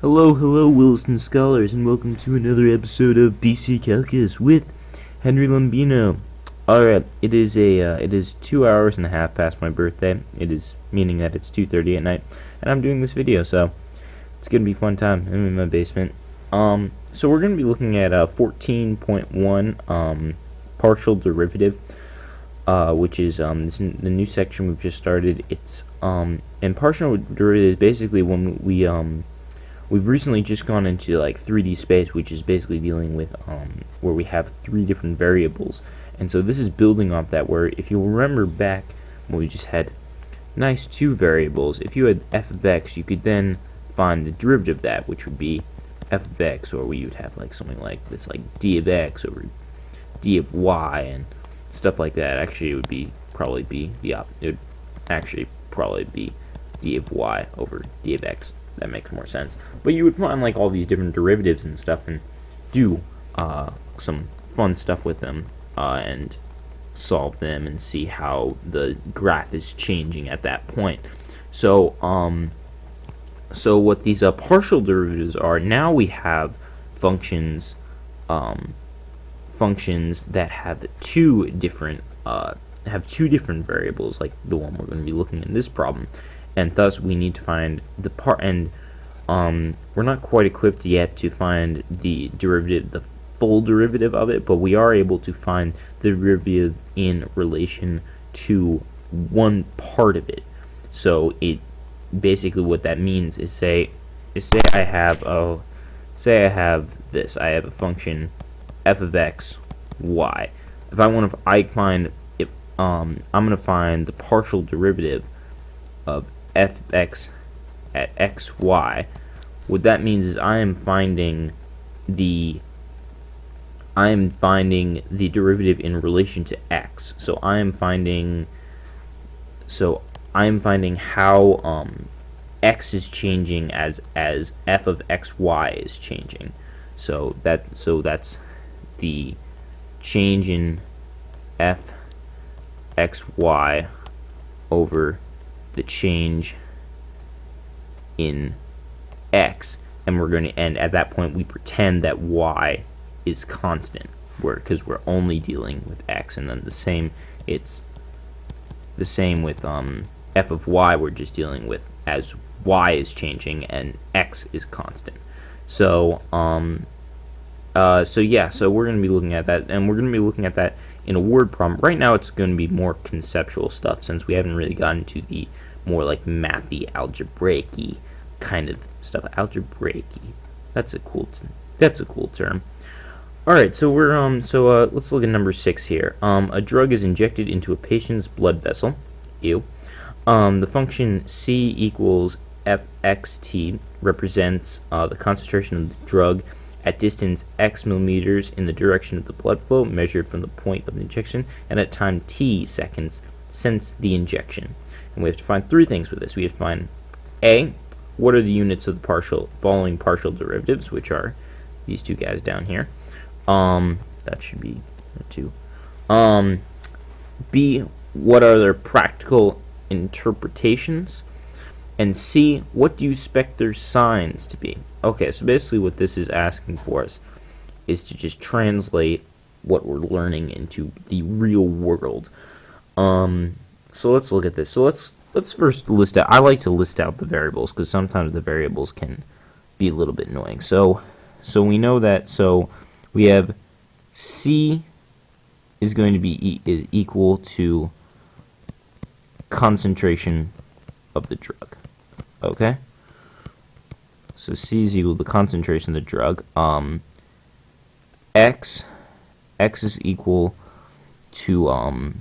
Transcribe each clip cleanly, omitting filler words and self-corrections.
Hello, Wilson Scholars, and welcome to another episode of BC Calculus with Henry Lombino. Alright, it is 2 hours and a half past my birthday. It is meaning that it's 2:30 at night, and I'm doing this video, so it's gonna be a fun time. I'm in my basement. So we're gonna be looking at 14.1 partial derivative, which is the new section we've just started. It's and partial derivative is basically when we've recently just gone into like 3D space, which is basically dealing with where we have three different variables. And so this is building off that, where if you remember back when we just had nice two variables, if you had f of x, you could then find the derivative of that, which would be f of x, or we would have like something like this, like d of x over d of y and stuff like that. Actually, it would probably be d of y over d of x. That makes more sense. But you would find like all these different derivatives and stuff and do some fun stuff with them and solve them and see how the graph is changing at that point. So so what these partial derivatives are, now we have functions that have two different variables, like the one we're going to be looking in this problem. And thus we need to find the part, and we're not quite equipped yet to find the derivative, the full derivative of it, but we are able to find the derivative in relation to one part of it. So it basically, what that means is say I have a function f of x y. If I'm going to find the partial derivative of f(x) at xy, what that means is I am finding the derivative in relation to x. So I am finding how x is changing as f of xy is changing. So that's the change in f xy over the change in x, and at that point we pretend that y is constant, because we're only dealing with x, and then it's the same with f of y. We're just dealing with as y is changing and x is constant. So so we're going to be looking at that, and we're going to be looking at that in a word problem. Right now it's going to be more conceptual stuff, since we haven't really gotten to the more like mathy, algebraic-y kind of stuff. Algebraic-y. That's a cool term. Alright, so let's look at number 6 here. A drug is injected into a patient's blood vessel. Ew. The function c equals fxt represents the concentration of the drug at distance x millimeters in the direction of the blood flow, measured from the point of the injection, and at time t seconds since the injection. And we have to find three things with this. We have to find a, what are the units of the following partial derivatives, which are these two guys down here. That should be 2. B, what are their practical interpretations? And C, what do you expect their signs to be? Okay, so basically what this is asking for us is to just translate what we're learning into the real world. So let's look at this. So let's first list out. I like to list out the variables, because sometimes the variables can be a little bit annoying. So we know that. So we have C is going to be equal to concentration of the drug. Okay. So C is equal to the concentration of the drug. X is equal to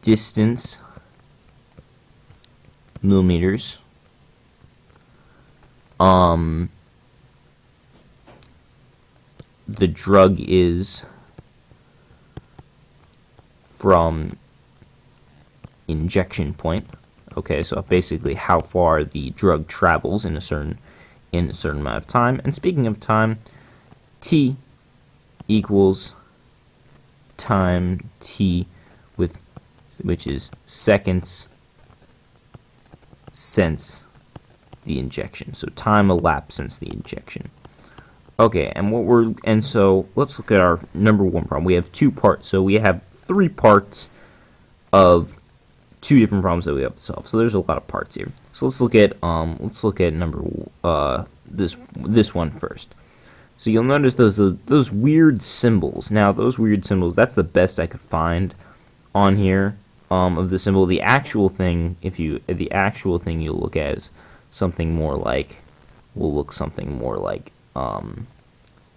distance millimeters. The drug is from injection point. Okay, so basically how far the drug travels in a certain amount of time. And speaking of time, t equals time t which is seconds since the injection. So time elapsed since the injection. Okay, and so let's look at our number one problem. We have two parts. So we have three parts of two different problems that we have to solve. So there's a lot of parts here. So let's look at this one first. So you'll notice those weird symbols. Now those weird symbols, that's the best I could find on here of the symbol. The actual thing you'll look at is something more like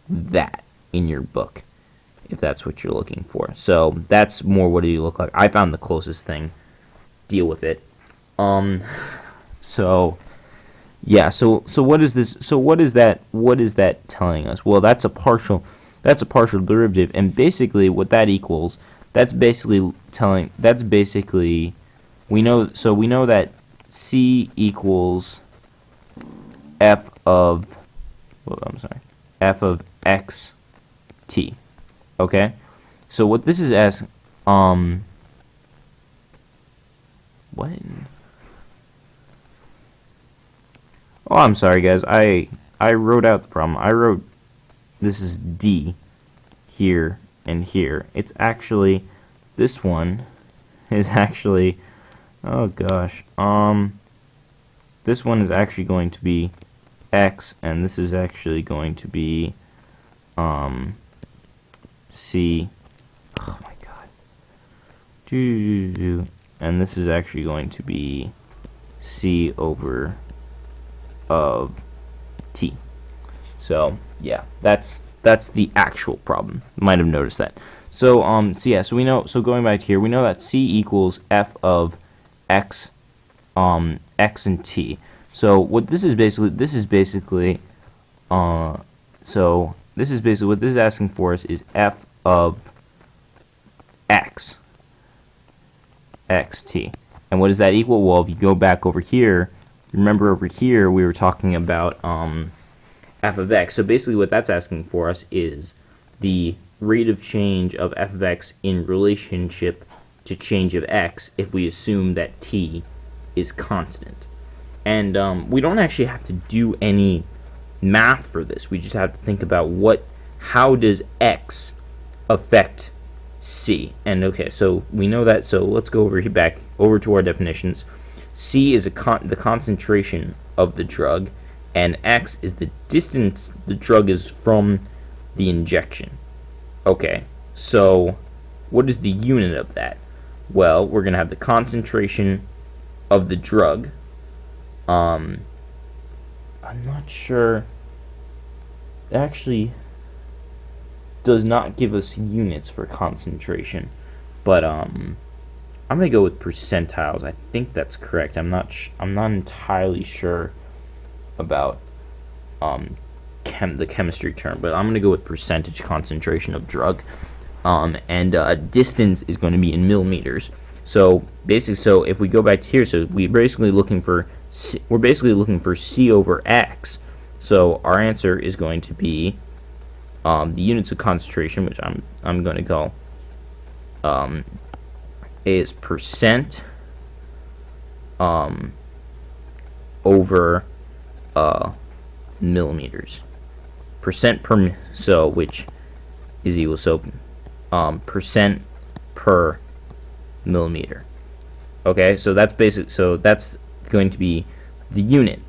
that in your book, if that's what you're looking for. So that's more what it look like. I found the closest thing. Deal with it. So yeah, so what is this? So what is that telling us? Well, that's a partial derivative, and basically what that equals, we know that c equals f of x t. Okay? So what this is asking, what? Oh, I'm sorry, guys. I wrote out the problem. I wrote, this is D here and here. It's actually, this one is actually, oh gosh. This one is actually going to be X, and this is actually going to be, C. Oh my god. And this is actually going to be C over of t. So yeah, that's the actual problem. You might have noticed that. So we know, so going back here, we know that c equals f of x x and t. So what this is basically what this is asking for us is f of x xt. And what does that equal? Well, if you go back over here, remember over here we were talking about f of x. So basically what that's asking for us is the rate of change of f of x in relationship to change of x if we assume that t is constant. And we don't actually have to do any math for this. We just have to think about how does x affect c. And okay, so we know that, so let's go back over to our definitions. C is the concentration of the drug, and x is the distance the drug is from the injection. Okay, so what is the unit of that? Well, we're going to have the concentration of the drug. I'm not sure. It actually does not give us units for concentration, but I'm gonna go with percentiles. I think that's correct. I'm not entirely sure about the chemistry term, but I'm gonna go with percentage concentration of drug. And distance is going to be in millimeters. So basically, so if we go back to here, so we're basically looking for C over x. So our answer is going to be the units of concentration, which I'm going to call is percent over millimeters. Percent per, so which is equal, so percent per millimeter. Okay, so that's basic. So that's going to be the unit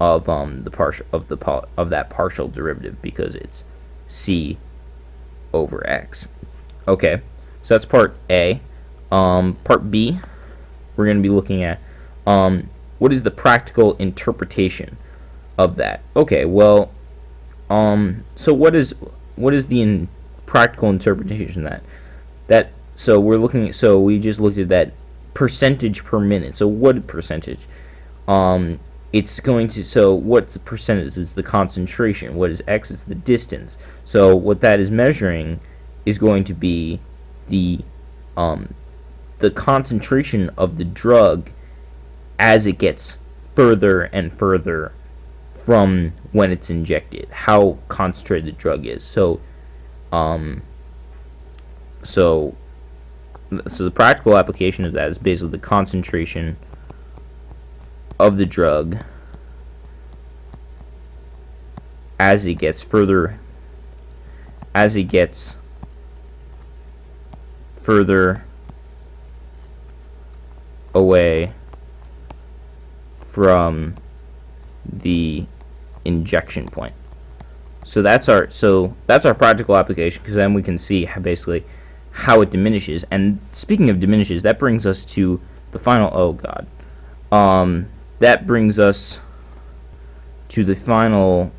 of that partial derivative, because it's c over x. Okay, so that's part A. Part B, we're going to be looking at what is the practical interpretation of that. Okay, well, so what is the practical interpretation of that? So we're looking at, so we just looked at that percentage per minute. So what percentage? It's going to, so what's the percentage? Is the concentration. What is x? Is the distance. So what that is measuring is going to be the concentration of the drug as it gets further and further from when it's injected, how concentrated the drug is. So the practical application of that is basically the concentration of the drug as it gets further away from the injection point. So that's our practical application, because then we can see basically how it diminishes. And speaking of diminishes, that brings us to the final that brings us to the final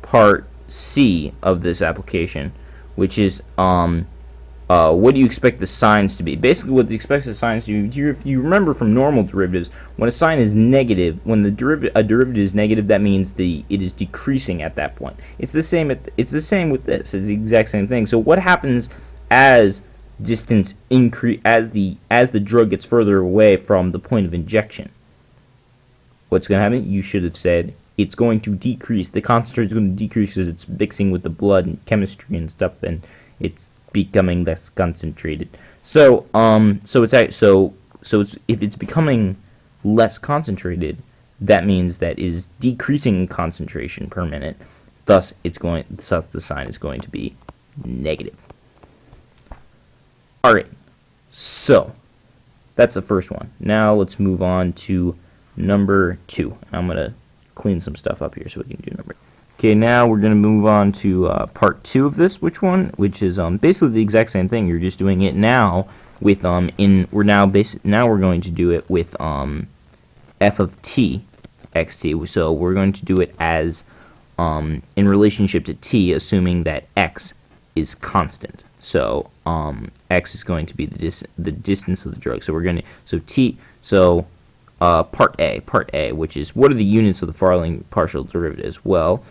part C of this application, which is what do you expect the signs to be? Basically, what you expect the signs to be. If you remember from normal derivatives, when a sign is negative, when a derivative is negative, that means it is decreasing at that point. It's the same with this. It's the exact same thing. So what happens as distance increase, as the drug gets further away from the point of injection? What's going to happen? You should have said it's going to decrease. The concentration is going to decrease as it's mixing with the blood and chemistry and stuff, and it's becoming less concentrated. So if it's becoming less concentrated, that means that is decreasing in concentration per minute. Thus the sign is going to be negative. Alright, so that's the first one. Now let's move on to number 2. I'm gonna clean some stuff up here so we can do number 2. Okay, now we're going to move on to part 2 of this, which is basically the exact same thing. You're just doing it now with now we're going to do it with f of t xt. So we're going to do it as in relationship to t, assuming that x is constant. So x is going to be the distance of the drug. So we're going to part A, which is what are the units of the following partial derivatives? Well,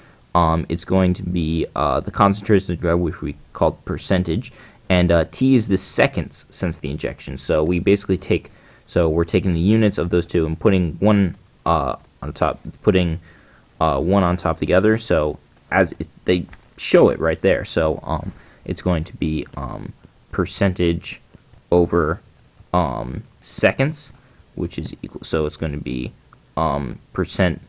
it's going to be the concentration of the drug, which we called percentage, and T is the seconds since the injection. So we basically we're taking the units of those two and putting one on top of the other. So they show it right there. So it's going to be percentage over seconds, which is equal. So it's going to be percent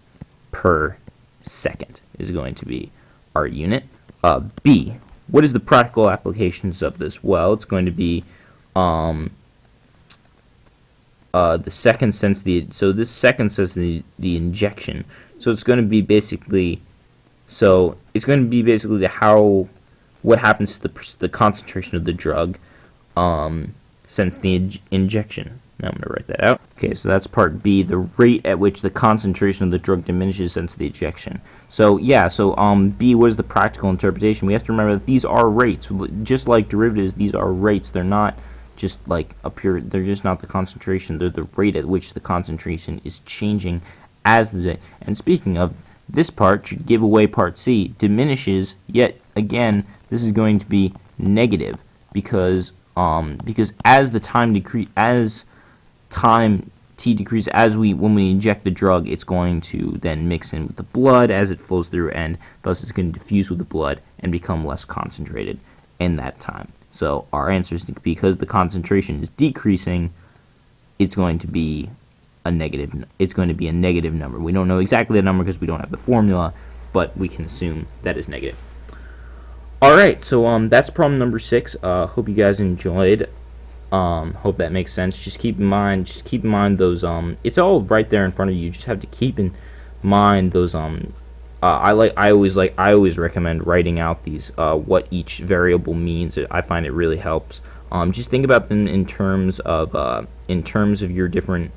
per second is going to be our unit. B, what is the practical applications of this? Well, it's going to be the second since this second says the injection. So it's going to be basically what happens to the concentration of the drug since the injection. Now I'm going to write that out. Okay, so that's part B, the rate at which the concentration of the drug diminishes since the injection. So yeah, B, what is the practical interpretation? We have to remember that these are rates. Just like derivatives, these are rates. They're not just like they're just not the concentration. They're the rate at which the concentration is changing as the day. And speaking of, this part should give away part C, diminishes, yet again, this is going to be negative because as the time T decreases when we inject the drug, it's going to then mix in with the blood as it flows through, and thus it's going to diffuse with the blood and become less concentrated in that time. So our answer is, because the concentration is decreasing, it's going to be a negative number. We don't know exactly the number because we don't have the formula, but we can assume that is negative. Alright, so that's problem number 6. Hope you guys enjoyed. Hope that makes sense. Just keep in mind those it's all right there in front of you. You just have to keep in mind those I always recommend writing out these what each variable means. I find it really helps. Just think about them in terms of your different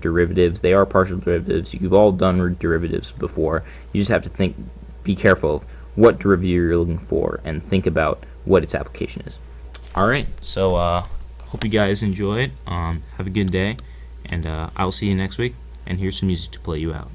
derivatives. They are partial derivatives. You've all done derivatives before. You just have to be careful of what derivative you're looking for and think about what its application is. Alright, so hope you guys enjoyed. Have a good day, and I'll see you next week, and here's some music to play you out.